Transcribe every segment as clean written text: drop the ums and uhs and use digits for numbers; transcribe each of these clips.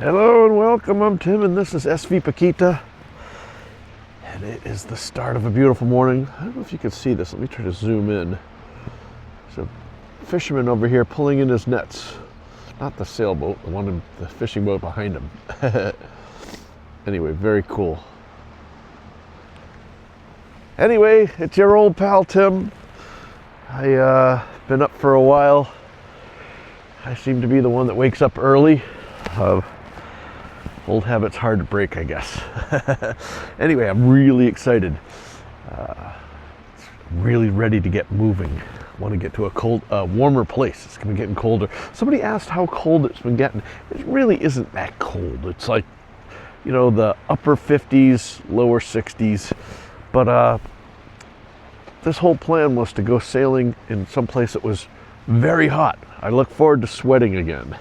Hello and welcome, I'm Tim and this is SV Paquita. And it is the start of a beautiful morning. I don't know if you can see this, let me try to zoom in. There's a fisherman over here pulling in his nets. Not the sailboat, the one in the fishing boat behind him. Anyway, very cool. Anyway, it's your old pal Tim. I been up for a while. I seem to be the one that wakes up early. Old habits hard to break, I guess. Anyway, I'm really excited. Really ready to get moving. I want to get to a warmer place. It's going to be getting colder. Somebody asked how cold it's been getting. It really isn't that cold. It's like, you know, the upper 50s, lower 60s. But this whole plan was to go sailing in some place that was very hot. I look forward to sweating again.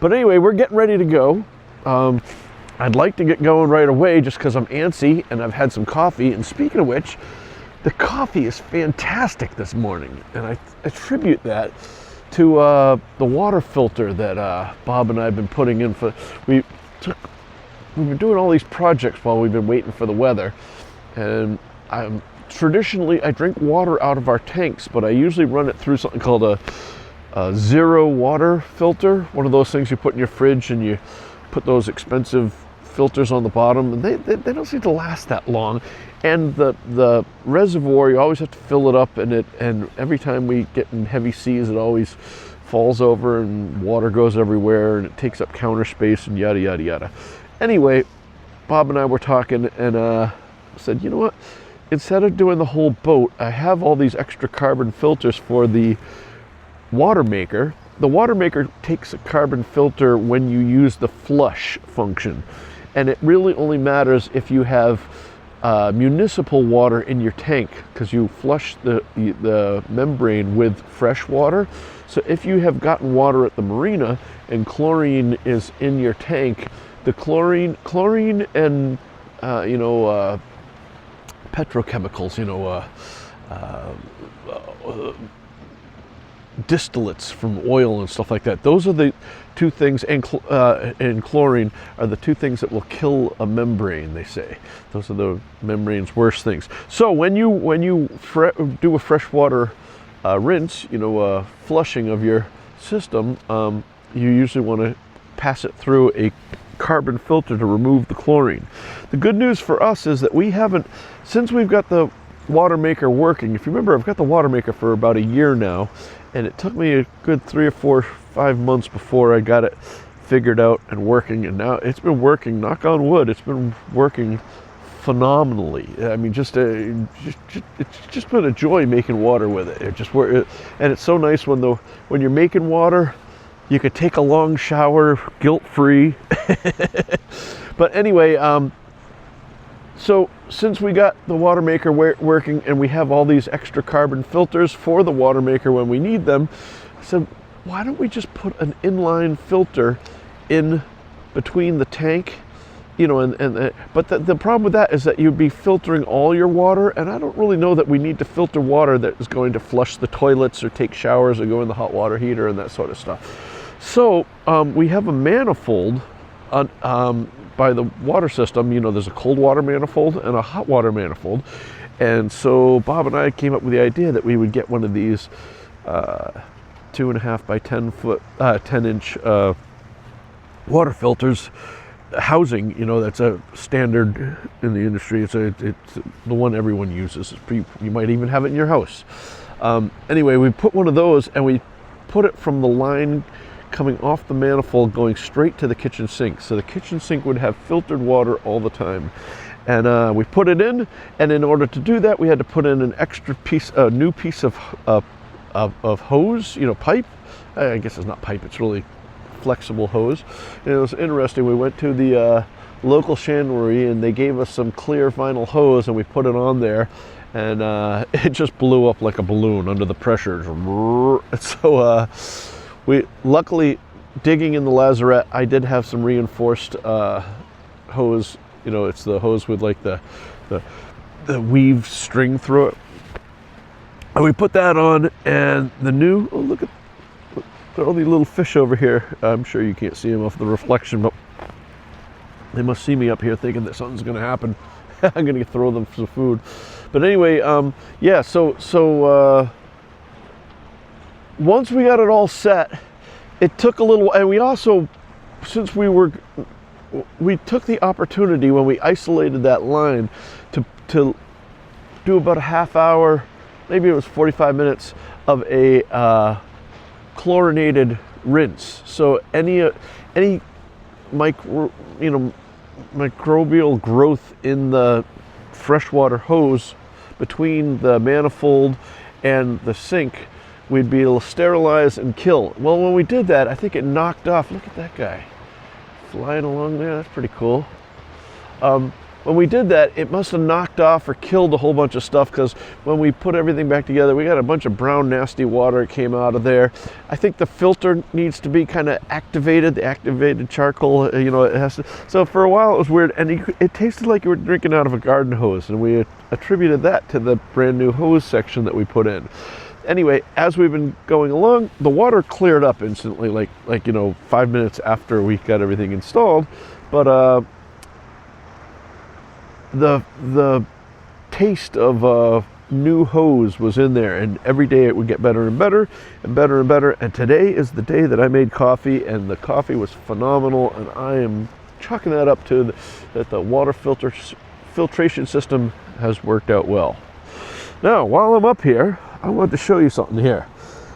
But anyway, we're getting ready to go. I'd like to get going right away just because I'm antsy and I've had some coffee. And speaking of which, the coffee is fantastic this morning. And I attribute that to the water filter that Bob and I have been putting in. We've been doing all these projects while we've been waiting for the weather. And traditionally, I drink water out of our tanks, but I usually run it through something called a zero water filter. One of those things you put in your fridge and you put those expensive filters on the bottom, and they don't seem to last that long. And the reservoir, you always have to fill it up, and every time we get in heavy seas, it always falls over and water goes everywhere and it takes up counter space and yada yada yada. Anyway, Bob and I were talking and said, you know what? Instead of doing the whole boat, I have all these extra carbon filters for the water maker. The water maker takes a carbon filter when you use the flush function. And it really only matters if you have municipal water in your tank, because you flush the membrane with fresh water. So if you have gotten water at the marina and chlorine is in your tank, the chlorine and petrochemicals, distillates from oil and stuff like that. Those are the two things, and chlorine are the two things that will kill a membrane, they say. Those are the membrane's worst things. So when you do a freshwater rinse, flushing of your system, you usually want to pass it through a carbon filter to remove the chlorine. The good news for us is that we haven't, since we've got the water maker working, if you remember, I've got the water maker for about a year now, and it took me a good 3 or 4 or 5 months before I got it figured out and working, and now it's been working, knock on wood, it's been working phenomenally. I mean, it's just been a joy making water with it. And it's so nice when you're making water, you could take a long shower guilt-free. But anyway, so since we got the water maker working and we have all these extra carbon filters for the water maker when we need them, I said, why don't we just put an inline filter in between the tank? But the problem with that is that you'd be filtering all your water, and I don't really know that we need to filter water that is going to flush the toilets or take showers or go in the hot water heater and that sort of stuff. So we have a manifold by the water system. There's a cold water manifold and a hot water manifold. And so Bob and I came up with the idea that we would get one of these 2.5 by 10 inch water filters housing. That's a standard in the industry. It's the one everyone uses. You might even have it in your house. Anyway, we put one of those and we put it from the line coming off the manifold going straight to the kitchen sink. So the kitchen sink would have filtered water all the time. And we put it in, and in order to do that, we had to put in an extra new piece of hose, pipe. I guess it's not pipe, it's really flexible hose. And it was interesting, we went to the local chandlery and they gave us some clear vinyl hose and we put it on there, and it just blew up like a balloon under the pressure. So we luckily, digging in the lazarette, I did have some reinforced hose. It's the hose with like the weave string through it. And we put that on, and the new, throw the little fish over here. I'm sure you can't see them off the reflection, but they must see me up here thinking that something's going to happen. I'm going to throw them some food. But anyway, yeah, so once we got it all set, it took a little, and we also, since we took the opportunity when we isolated that line to do about a half hour, maybe it was 45 minutes of a chlorinated rinse. So any microbial growth in the freshwater hose between the manifold and the sink, we'd be able to sterilize and kill. Well, when we did that, I think it knocked off. Look at that guy flying along there. That's pretty cool. When we did that, it must have knocked off or killed a whole bunch of stuff, because when we put everything back together, we got a bunch of brown, nasty water that came out of there. I think the filter needs to be kind of activated, the activated charcoal, it has to. So for a while it was weird, and it tasted like you were drinking out of a garden hose, and we attributed that to the brand new hose section that we put in. Anyway, as we've been going along, the water cleared up instantly, like 5 minutes after we got everything installed. But the taste of new hose was in there, and every day it would get better and better and better and better. And today is the day that I made coffee, and the coffee was phenomenal, and I am chalking that up to that the water filtration system has worked out well. Now, while I'm up here, I wanted to show you something here.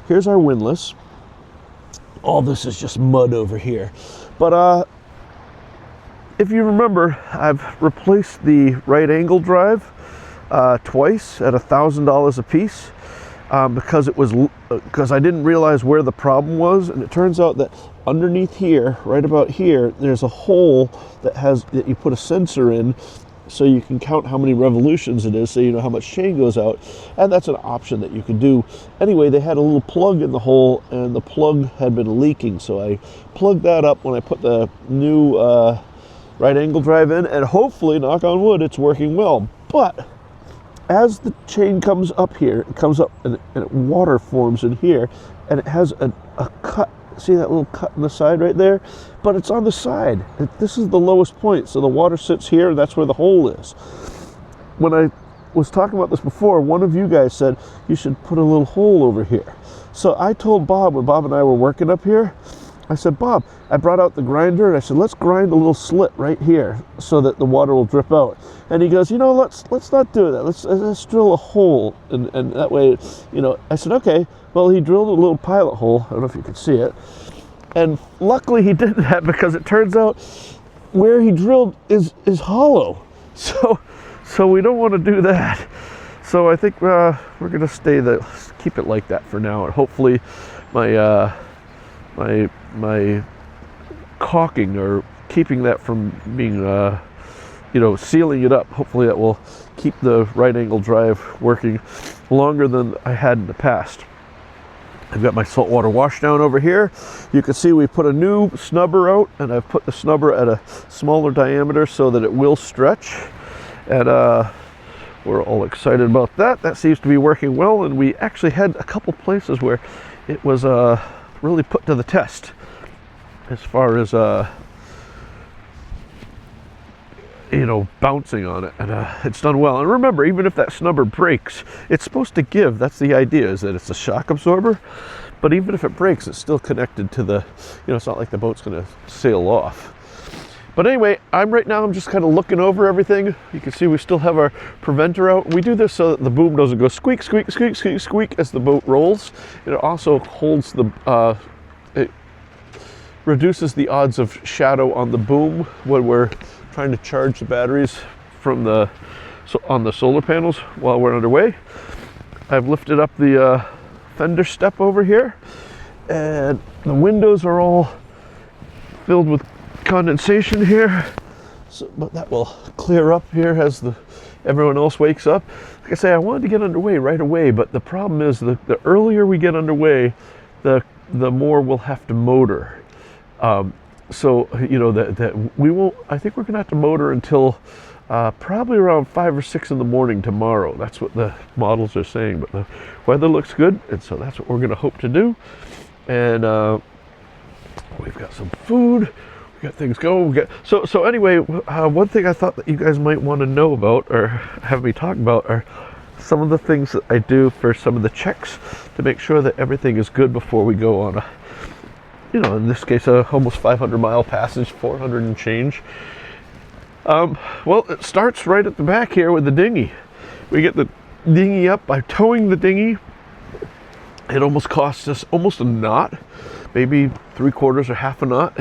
Here's our windlass. All this is just mud over here. But if you remember, I've replaced the right angle drive twice at $1,000 a piece because I didn't realize where the problem was, and it turns out that underneath here, right about here, there's a hole that you put a sensor in, so you can count how many revolutions it is, so you know how much chain goes out, and that's an option that you can do. Anyway, they had a little plug in the hole, and the plug had been leaking, so I plugged that up when I put the new right angle drive in, and hopefully, knock on wood, it's working well. But as the chain comes up here, it comes up and water forms in here, and it has a cut. See that little cut in the side right there? But it's on the side. This is the lowest point, so the water sits here, and that's where the hole is. When I was talking about this before, one of you guys said you should put a little hole over here. So I told Bob, when Bob and I were working up here, I said, Bob, I brought out the grinder, and I said, let's grind a little slit right here so that the water will drip out. And he goes, let's not do that. Let's drill a hole, and that way, I said, okay. Well, he drilled a little pilot hole. I don't know if you can see it. And luckily he did that, because it turns out where he drilled is hollow. So we don't want to do that. So I think we're going to keep it like that for now. And hopefully my caulking, or keeping that from being, sealing it up, hopefully that will keep the right angle drive working longer than I had in the past. I've got my saltwater washdown over here. You can see we put a new snubber out, and I've put the snubber at a smaller diameter so that it will stretch. And we're all excited about that. That seems to be working well, and we actually had a couple places where it was really put to the test as far as bouncing on it, and it's done well. And remember, even if that snubber breaks, it's supposed to give. That's the idea, is that it's a shock absorber, but even if it breaks, it's still connected to the, it's not like the boat's going to sail off. But anyway, I'm just kind of looking over everything. You can see we still have our preventer out. We do this so that the boom doesn't go squeak, squeak, squeak, squeak, squeak as the boat rolls. It also holds it reduces the odds of shadow on the boom when we're trying to charge the batteries from on the solar panels while we're underway. I've lifted up the fender step over here, and the windows are all filled with condensation here, but that will clear up here as everyone else wakes up. Like I say, I wanted to get underway right away, but the problem is the earlier we get underway, the more we'll have to motor. So that we won't. I think we're gonna have to motor until probably around 5 or 6 in the morning tomorrow. That's what the models are saying, but the weather looks good, and so that's what we're gonna hope to do. and we've got some food. We got things going. So anyway, one thing I thought that you guys might want to know about or have me talk about are some of the things that I do for some of the checks to make sure that everything is good before we go on a, in this case, a almost 500-mile passage, 400 and change. Well, it starts right at the back here with the dinghy. We get the dinghy up by towing the dinghy. It almost costs us almost a knot, maybe 3/4 or half a knot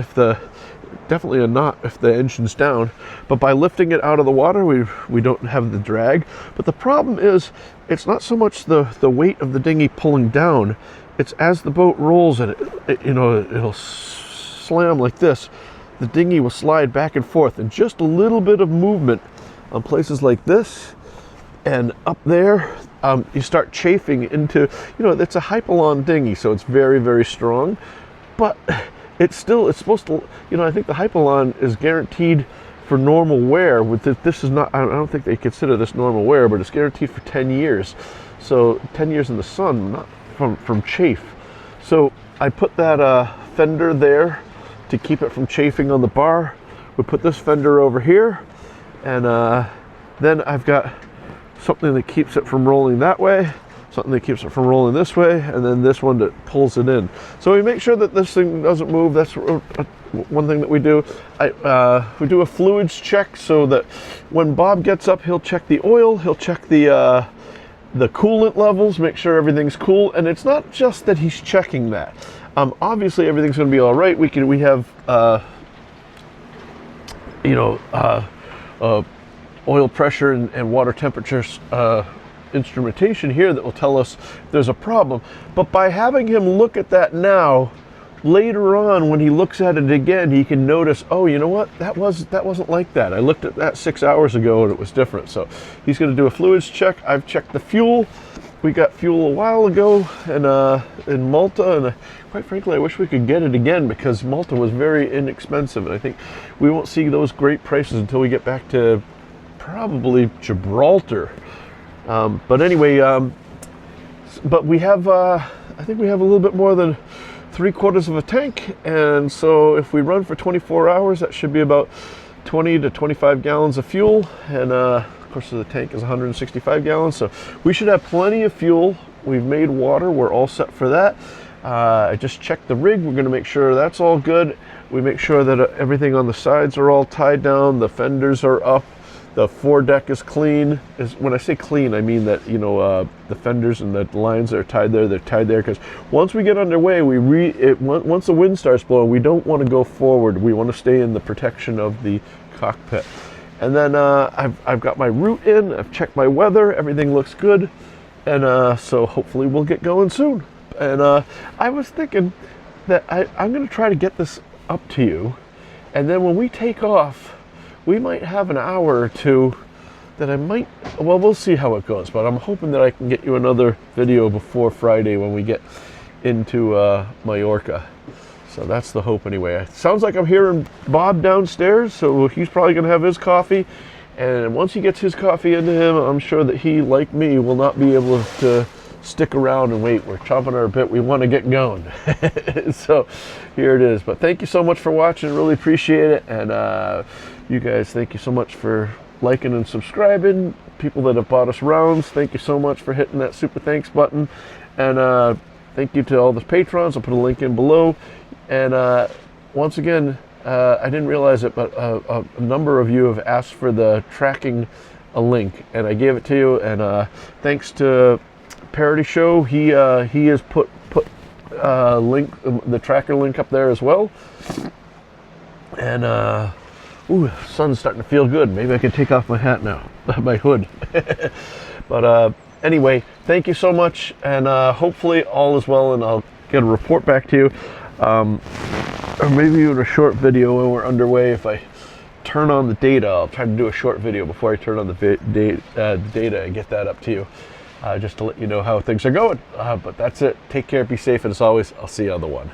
definitely a knot if the engine's down. But by lifting it out of the water, we don't have the drag. But the problem is, it's not so much the weight of the dinghy pulling down. It's as the boat rolls and it'll slam like this. The dinghy will slide back and forth, and just a little bit of movement on places like this and up there, you start chafing into, it's a hypalon dinghy, so it's very, very strong, but it's supposed to, I think the hypalon is guaranteed for normal wear. This is not, I don't think they consider this normal wear, but it's guaranteed for 10 years. So 10 years in the sun, not from chafe. So I put that fender there to keep it from chafing on the bar. We put this fender over here, and then I've got something that keeps it from rolling that way, something that keeps it from rolling this way, and then this one that pulls it in. So we make sure that this thing doesn't move. That's one thing that we do. We do a fluids check so that when Bob gets up, he'll check the oil, he'll check the coolant levels, make sure everything's cool. And it's not just that he's checking that. Obviously everything's going to be all right. We have oil pressure and water temperature instrumentation here that will tell us there's a problem. But by having him look at that now, later on when he looks at it again, he can notice, oh, you know what, that wasn't like that. I looked at that 6 hours ago and it was different. So he's going to do a fluids check. I've checked the fuel. We got fuel a while ago in Malta, and quite frankly, I wish we could get it again because Malta was very inexpensive, and I think we won't see those great prices until we get back to probably Gibraltar. But anyway, but we have, I think we have a little bit more than 3/4 of a tank, and so if we run for 24 hours, that should be about 20 to 25 gallons of fuel, and of course the tank is 165 gallons, so we should have plenty of fuel. We've made water, we're all set for that. I just checked the rig. We're going to make sure that's all good. We make sure that everything on the sides are all tied down, the fenders are up, the foredeck is clean. When I say clean, I mean that the fenders and the lines that are tied there, they're tied there because once we get underway, once the wind starts blowing, we don't want to go forward. We want to stay in the protection of the cockpit. And then I've got my route in. I've checked my weather. Everything looks good, and so hopefully we'll get going soon. And I was thinking that I'm going to try to get this up to you, and then when we take off, we might have an hour or two that we'll see how it goes, but I'm hoping that I can get you another video before Friday when we get into Mallorca. So that's the hope anyway. It sounds like I'm hearing Bob downstairs, so he's probably going to have his coffee. And once he gets his coffee into him, I'm sure that he, like me, will not be able to stick around and wait. We're chomping our bit. We want to get going. So here it is. But thank you so much for watching. Really appreciate it. And you guys, thank you so much for liking and subscribing. People that have bought us rounds, thank you so much for hitting that super thanks button. And thank you to all the patrons. I'll put a link in below. And once again, I didn't realize it, but a number of you have asked for the tracking a link, and I gave it to you. And thanks to Parody Show, he has put the tracker link up there as well. And ooh, sun's starting to feel good. Maybe I can take off my hat now, my hood. But anyway, thank you so much, and hopefully all is well, and I'll get a report back to you. Or maybe even a short video when we're underway. If I turn on the data, I'll try to do a short video before I turn on the data and get that up to you, just to let you know how things are going. But that's it. Take care, be safe, and as always, I'll see you on the one.